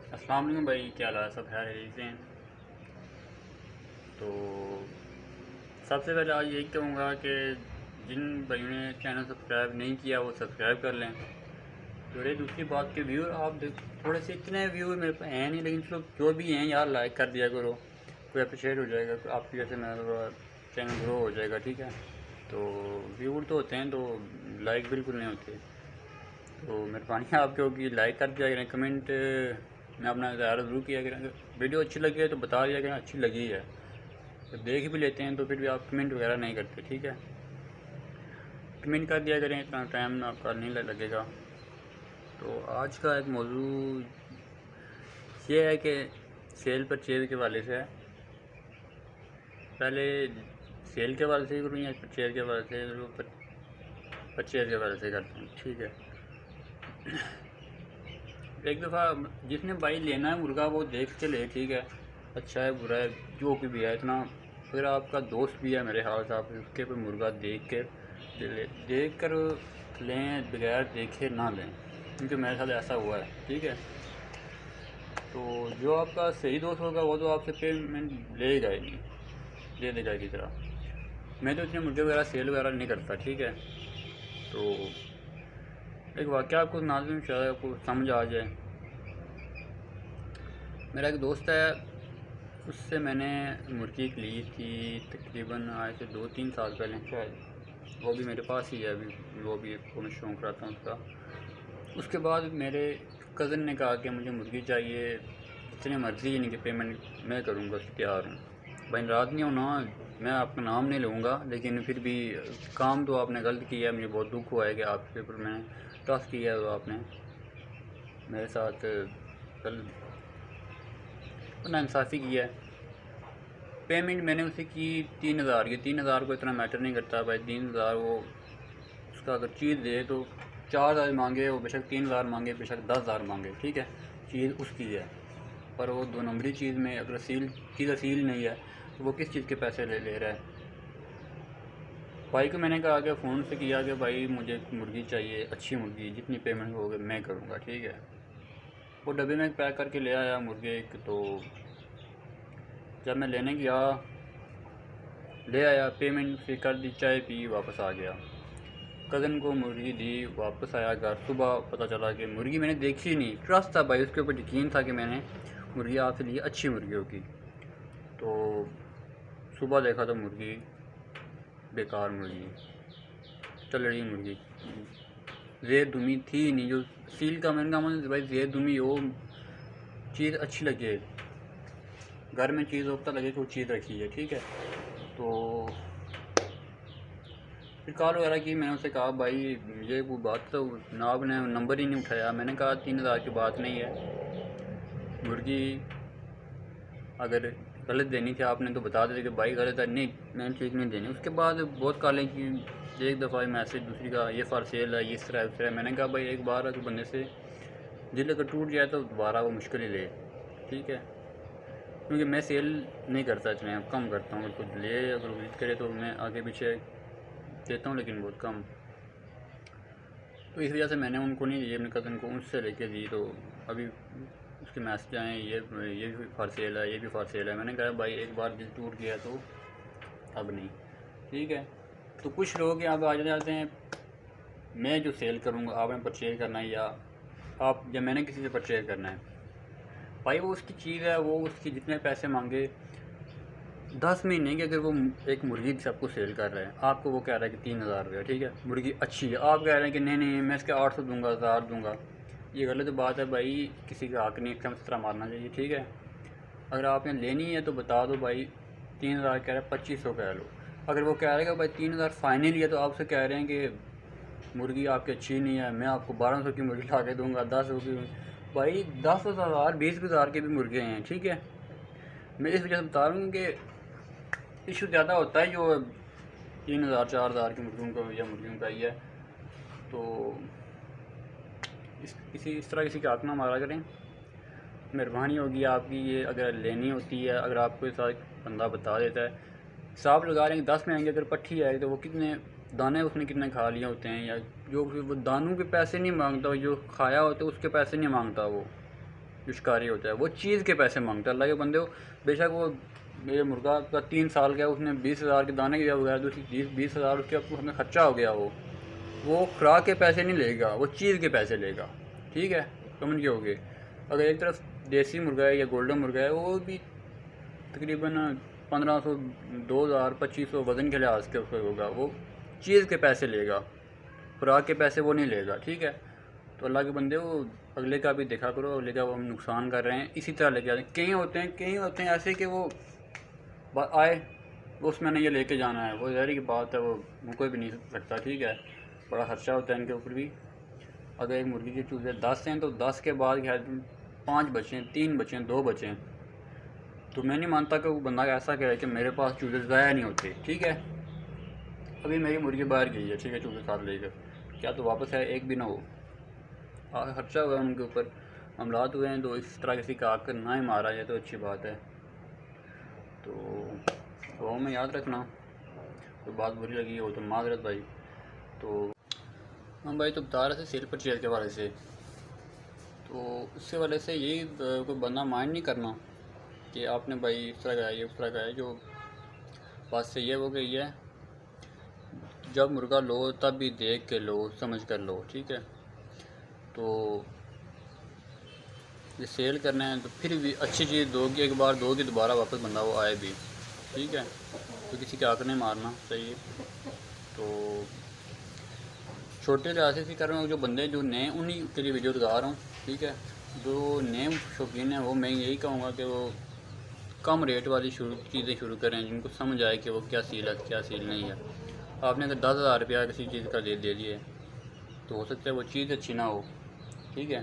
अस्सलाम वालेकुम भाई, क्या हाल है? सब खैर से हैं? तो सबसे पहले आज यही कहूँगा कि जिन भाइयों ने चैनल सब्सक्राइब नहीं किया वो सब्सक्राइब कर लें। तो रही दूसरी बात के व्यूअर, आप थोड़े से इतने व्यूअर मेरे पास हैं नहीं, लेकिन चलो जो भी हैं यार लाइक कर दिया करो, कोई अप्रिशिएट हो जाएगा आपकी वजह से, मेरा चैनल ग्रो हो जाएगा। ठीक है, तो व्यूअर तो होते हैं, तो लाइक बिल्कुल नहीं होते। तो मेहरबानी आपके होगी, लाइक कर दिया करें, कमेंट में अपना इज़हार ज़रूर किया करें। वीडियो अच्छी लगी है तो बता दिया करें अच्छी लगी है। तो देख भी लेते हैं तो फिर भी आप कमेंट वगैरह नहीं करते। ठीक है, कमेंट कर दिया करें, इतना टाइम आपका नहीं लगेगा। तो आज का एक मौजू ये है कि सेल परचेज़ के वाले से है। पहले सेल के वाले से करूँ या परचेज़ के वाले से? परचेज़ के वाले से करते हैं। ठीक है, एक दफ़ा जिसने भाई लेना है मुर्गा वो देख के ले। ठीक है, अच्छा है बुरा है जो भी है, इतना फिर आपका दोस्त भी है मेरे ख्याल से, आप उसके पे मुर्गा देख कर लें, बगैर देखे ना लें, क्योंकि मेरे साथ ऐसा हुआ है। ठीक है, तो जो आपका सही दोस्त होगा वो तो आपसे पेमेंट लेगा ही नहीं, दे देगा की तरह। मैं तो इतने मुर्गे वगैरह सेल वगैरह नहीं करता। ठीक है, तो एक वाक़या आपको नाज़िम शायद आपको समझ आ जाए। मेरा एक दोस्त है, उससे मैंने मुर्गी ली थी तकरीबन आज से 2-3 साल पहले शायद। वो भी मेरे पास ही है अभी, वो भी एक मैं शौक़ रहा था उसका। उसके बाद मेरे कज़न ने कहा कि मुझे मुर्गी चाहिए, जितनी मर्ज़ी यानी कि पेमेंट मैं करूँगा, उसकी तैयार हूँ। भाई नाराज़ नहीं होना, मैं आपका नाम नहीं लूँगा, लेकिन फिर भी काम तो आपने गलत किया है। मुझे बहुत दुख हुआ है कि आपके ऊपर मैंने ट्रस्ट किया है, तो आपने मेरे साथ कल नाइंसाफ़ी किया है। पेमेंट मैंने उसे की 3,000 की। 3,000 को इतना मैटर नहीं करता भाई, 3,000 वो उसका अगर चीज़ दे तो 4,000 मांगे, वो बेशक 3,000 मांगे, बेशक 10,000 मांगे। ठीक है, चीज़ उसकी है, पर वो 2 नंबरी चीज़ में अगर चीज़ असील नहीं है तो वो किस चीज़ के पैसे ले रहा है। भाई को मैंने कहा कि फ़ोन से किया कि भाई मुझे मुर्गी चाहिए, अच्छी मुर्गी, जितनी पेमेंट होगी मैं करूँगा। ठीक है, वो डब्बे में पैक करके ले आया मुर्गे एक। तो जब मैं लेने गया, ले आया, पेमेंट फिर कर दी, चाय पी, वापस आ गया। कज़न को मुर्गी दी, वापस आया घर। सुबह पता चला कि मुर्गी मैंने देखी नहीं, ट्रस्ट था भाई, उसके ऊपर यकीन था कि मैंने मुर्गी आपसे ली, अच्छी मुर्गी होगी। तो सुबह देखा तो मुर्गी बेकार मुर्गी, चलड़ी मुर्गी, ज़ेर दुमी थी नहीं। जो सील का मैंने कहा भाई ज़ेर दुमी हो, चीज़ अच्छी लगे, घर में चीज़ हो, पता लगे कि वो चीज़ रखी है। ठीक है, तो फिर कॉल वगैरह की, मैंने उससे कहा भाई ये कोई बात, तो ना आपने नंबर ही नहीं उठाया। मैंने कहा 3,000 की बात नहीं है, मुर्गी अगर गलत देनी थी आपने तो बता देते कि भाई गलत है, नहीं मैंने ठीक नहीं देनी। उसके बाद बहुत कॉलें की, एक दफ़ा मैसेज, दूसरी का ये फॉर सेल है, ये इस तरह उस तरह। मैंने कहा भाई एक बार अगर बंदे से दिल अगर टूट जाए तो दोबारा वो मुश्किल ही ले। ठीक है, क्योंकि मैं सेल नहीं करता, इतने कम करता हूँ। अगर कुछ ले, अगर विजिट करे तो मैं आगे पीछे देता हूँ, लेकिन बहुत कम। तो इस वजह से मैंने उनको नहीं दी, अपने कज़न को उससे लेके दी। तो अभी उसके मैसेज आए, ये भी फॉर सेल है, ये भी फॉर सेल है। मैंने कहा भाई एक बार दिल टूट गया तो अब नहीं। ठीक है, तो कुछ लोग यहाँ पे आ जाते हैं, मैं जो सेल करूँगा आपने परचेज़ करना है, या आप या मैंने किसी से परचेज़ करना है। भाई वो उसकी चीज़ है, वो उसकी जितने पैसे मांगे 10 महीने की, अगर वो एक मुर्गी सबको सेल कर रहे हैं, आपको वो कह रहा है कि 3,000 रुपये। ठीक है, मुर्गी अच्छी है, आप कह रहे हैं कि नहीं नहीं मैं इसके 800 दूंगा, 1000 दूंगा। ये गलत बात है भाई, किसी का हक नहीं तरह मारना चाहिए। ठीक है, अगर आपने लेनी है तो बता दो भाई 3,000 कह रहे हैं, 2,500 कह लो। अगर वो कह रहे हैं कि भाई 3,000 फाइनल है, तो आपसे कह रहे हैं कि मुर्गी आपकी अच्छी नहीं है, मैं आपको 1,200 की मुर्गी ला के दूँगा, 10 की। भाई 10,000 20,000 के भी मुर्गे हैं। ठीक है, मैं इस वजह से बता रहा हूँ कि इशू ज़्यादा होता है जो 3,000 4,000 की मुर्गियों का या मुर्गियों का ही है। तो इस तरह किसी का हक ना मारा करें, मेहरबानी होगी आपकी। ये अगर लेनी होती है, अगर आपको साथ बंदा बता देता है, हिसाब लगा लेंगे 10 में आएंगे, अगर पट्ठी आए तो वो कितने दाने उसने कितने खा लिए होते हैं, या जो वो दानों के पैसे नहीं मांगता, जो खाया होता है उसके पैसे नहीं मांगता वो। जो शिकारी होता है वो चीज़ के पैसे मांगता है। अल्लाह के बंदे हो, बेशक वो मेरे मुर्गा का 3 साल का, उसने 20,000 के दाने के वगैरह, दूसरी 20,000 उसके अब हमें खर्चा हो गया, वो खुराक के पैसे नहीं लेगा, वो चीज़ के पैसे लेगा। ठीक है, समझ गए होगे। अगर एक तरफ देसी मुर्गा है या गोल्डन मुर्गा है, वो भी तकरीबन 1500, 2000, 2500 वज़न के लिहाज के उसका होगा, वो चीज़ के पैसे लेगा, खुराक के पैसे वो नहीं लेगा। ठीक है, तो अल्लाह के बंदे वो अगले का भी देखा करो, अगले का वो हम नुकसान कर रहे हैं इसी तरह लेके आते हैं। कई होते हैं ऐसे कि वो आए उस मैंने ये लेके जाना है, वो ज़ाहिर की बात है, वो कोई भी नहीं सकता। ठीक है, बड़ा खर्चा होता है इनके ऊपर भी। अगर एक मुर्गी के चूज़े 10 हैं तो 10 के बाद खैर 5 बचे, 3 बचे, 2 बचे, तो मैं नहीं मानता कि वो बंदा ऐसा कहे कि मेरे पास चूज़े ज़ाया नहीं होते। ठीक है, अभी मेरी मुर्गी बाहर गई है, ठीक है, चूज़े साथ लेकर, क्या तो वापस है एक भी ना हो, खर्चा हुआ उनके ऊपर, हमलात हुए हैं, तो इस तरह किसी का आकर ना ही मारा जाए तो अच्छी बात है। तो में याद रखना, कोई बात बुरी लगी हो तो माजरत भाई। तो हम भाई तो बता रहे थे सेल परचेज के बारे से, तो उससे वाले से यही कोई बंदा माइंड नहीं करना कि आपने भाई इस तरह का है, ये उस तरह का है। जो बात सही है वो गई है, जब मुर्गा लो तब भी देख के लो, समझ कर लो। ठीक है, तो ये सेल करना है तो फिर भी अच्छी चीज़ दोगी, एक बार दोगी दोबारा वापस बंदा वो आए भी। ठीक है, तो किसी के आंख नहीं मारना चाहिए। तो छोटे लिहाज से कर रहा हूँ, जो बंदे जो नए उन्हीं के लिए वीडियो लगा रहा हूँ। ठीक है, जो नए शौकीन हैं वो मैं यही कहूँगा कि वो कम रेट वाली चीज़ें शुरू करें, जिनको समझ आए कि वो क्या सील है क्या सील नहीं है। आपने अगर 10,000 रुपया किसी चीज़ का दे दिए तो हो सकता है वो चीज़ अच्छी ना हो। ठीक है,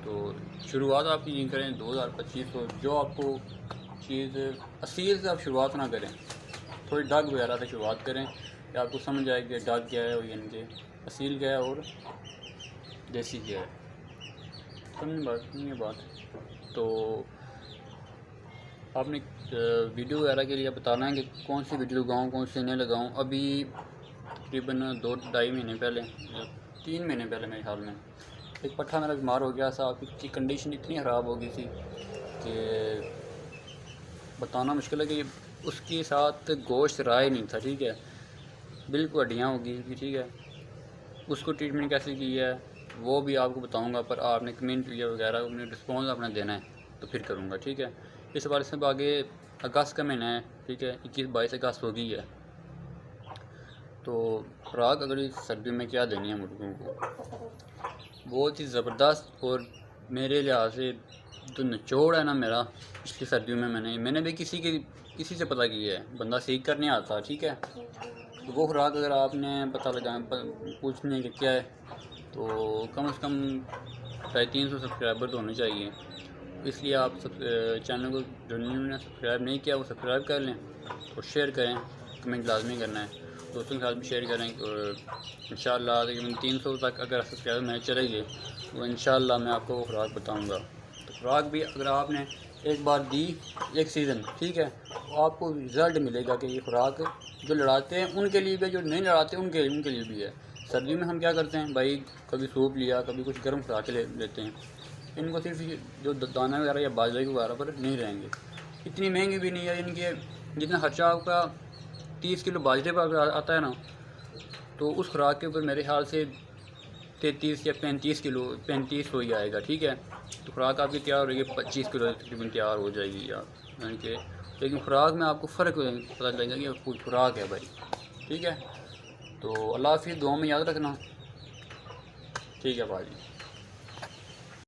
तो शुरुआत आप यही करें 2000-2500, जो आपको चीज़ असील से आप शुरुआत ना करें, थोड़ी डग वगैरह से शुरुआत करें कि आपको समझ आए कि डग क्या है और यानी कि असील क्या है और देसी क्या है। समझ बात। तो आपने वीडियो वगैरह के लिए बताना है कि कौन सी वीडियो लगाऊँ, कौन सी नहीं लगाऊँ। अभी तकरीबन 2-2.5 महीने पहले, 3 महीने पहले मेरे ख्याल में, एक पट्ठा मेरा बीमार हो गया था। उसकी कंडीशन इतनी ख़राब हो गई थी कि बताना मुश्किल है कि उसके साथ गोश्त रहा ही नहीं था। ठीक है, बिल्कुल हड्डियाँ हो गई थी। ठीक है, उसको ट्रीटमेंट कैसे की है वो भी आपको बताऊंगा, पर आपने कमेंट वगैरह अपने रिस्पॉन्स अपना देना है तो फिर करूँगा। ठीक है, इस बार से आगे अगस्त का महीना है। ठीक है, 21-22 अगस्त हो गई है, तो खुराक अगली सर्दी में क्या देनी है मुर्गों को, बहुत ही ज़बरदस्त। और मेरे लिहाज से जो निचोड़ है ना मेरा पिछली सर्दियों में, मैंने भी किसी से पता किया है, बंदा सीख कर नहीं आता। ठीक है, तो वो खुराक अगर आपने पता लगा पूछने कि क्या है, तो कम से कम 350 सब्सक्राइबर तो होने चाहिए। इसलिए आप सब चैनल को जिन्होंने सब्सक्राइब नहीं किया वो सब्सक्राइब कर लें और शेयर करें, कमेंट लाजमी करना है, दोस्तों के साथ भी शेयर करें। और इंशाअल्लाह तकरीबन 300 तक अगर सब्सक्राइबर मेरे चले गए तो इंशाअल्लाह मैं आपको वो खुराक बताऊँगा। तो खुराक भी अगर आपने एक बार दी एक सीज़न, ठीक है, तो आपको रिज़ल्ट मिलेगा कि ये खुराक जो लड़ाते हैं उनके लिए भी, जो नहीं लड़ाते उनके लिए भी है। सर्दियों में हम क्या करते हैं भाई, कभी सूप लिया, कभी कुछ गर्म खुराक लेते हैं। इनको सिर्फ जो दाना वगैरह या बाजरे वगैरह पर नहीं रहेंगे, इतनी महंगी भी नहीं है इनके। जितना खर्चा आपका 30 किलो बाजरे पर आता है ना, तो उस खुराक के ऊपर मेरे ख्याल से 33 या 35 हो ही आएगा। ठीक है, तो खुराक आपकी तैयार हो रही है 25 किलो तकरीबन तैयार हो जाएगी यानी कि, लेकिन खुराक में आपको फ़र्क पता चलेगा कि कोई खुराक है भाई। ठीक है, तो अल्लाह हाफ़िज़, दुआ में याद रखना। ठीक है भाई।